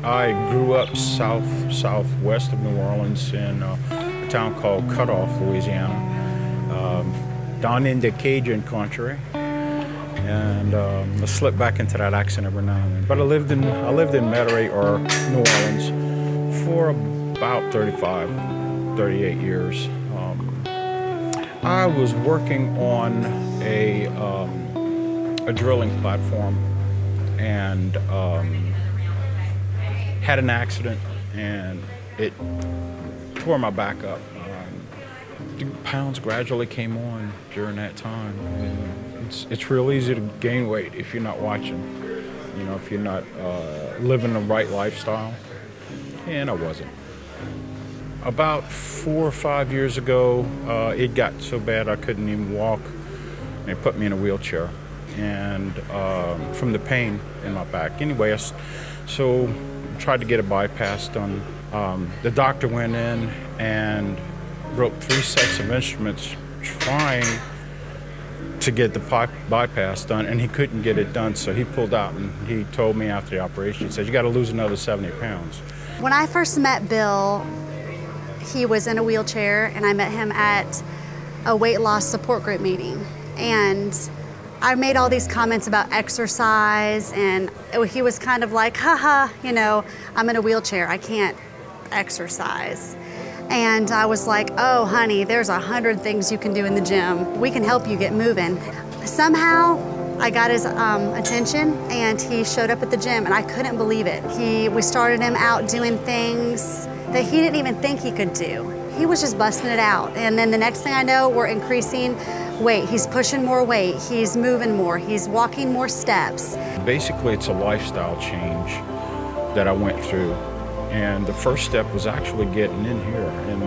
I grew up southwest of New Orleans in a town called Cutoff, Louisiana, down in the Cajun country, and I slip back into that accent every now and then. But I lived in Metairie or New Orleans for about 38 years. I was working on a drilling platform and had an accident, and it tore my back up. The pounds gradually came on during that time. And it's real easy to gain weight if you're not watching, you know, if you're not living the right lifestyle, and I wasn't. About 4 or 5 years ago, it got so bad I couldn't even walk. They put me in a wheelchair, and from the pain in my back. Anyway, so tried to get a bypass done. The doctor went in and broke 3 sets of instruments trying to get the bypass done, and he couldn't get it done, so he pulled out, and he told me after the operation, he said, "You got to lose another 70 pounds." When I first met Bill, he was in a wheelchair, and I met him at a weight loss support group meeting. And I made all these comments about exercise, and he was kind of like, haha, you know, I'm in a wheelchair, I can't exercise. And I was like, oh honey, there's 100 things you can do in the gym. We can help you get moving. Somehow I got his attention, and he showed up at the gym, and I couldn't believe it. We started him out doing things that he didn't even think he could do. He was just busting it out. And then the next thing I know, we're increasing weight. He's pushing more weight. He's moving more. He's walking more steps. Basically, it's a lifestyle change that I went through. And the first step was actually getting in here. And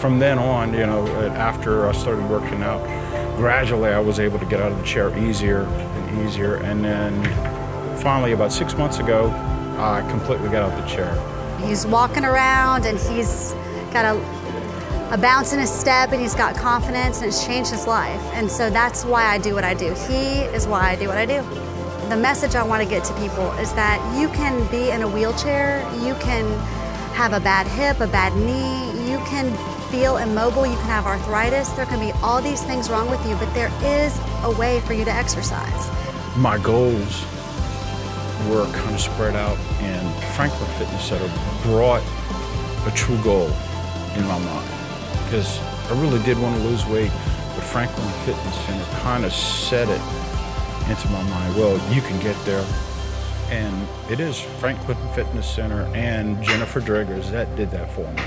from then on, you know, after I started working out, gradually I was able to get out of the chair easier and easier. And then finally, about 6 months ago, I completely got out of the chair. He's walking around, and he's got a bounce in his step, and he's got confidence, and it's changed his life. And so that's why I do what I do. He is why I do what I do. The message I want to get to people is that you can be in a wheelchair, you can have a bad hip, a bad knee, you can feel immobile, you can have arthritis, there can be all these things wrong with you, but there is a way for you to exercise. My goals were kind of spread out, and Franklin Fitness Center brought a true goal in my mind, because I really did want to lose weight, but Franklin Fitness Center kind of set it into my mind, well, you can get there. And it is Franklin Fitness Center and Jennifer Driggers that did that for me.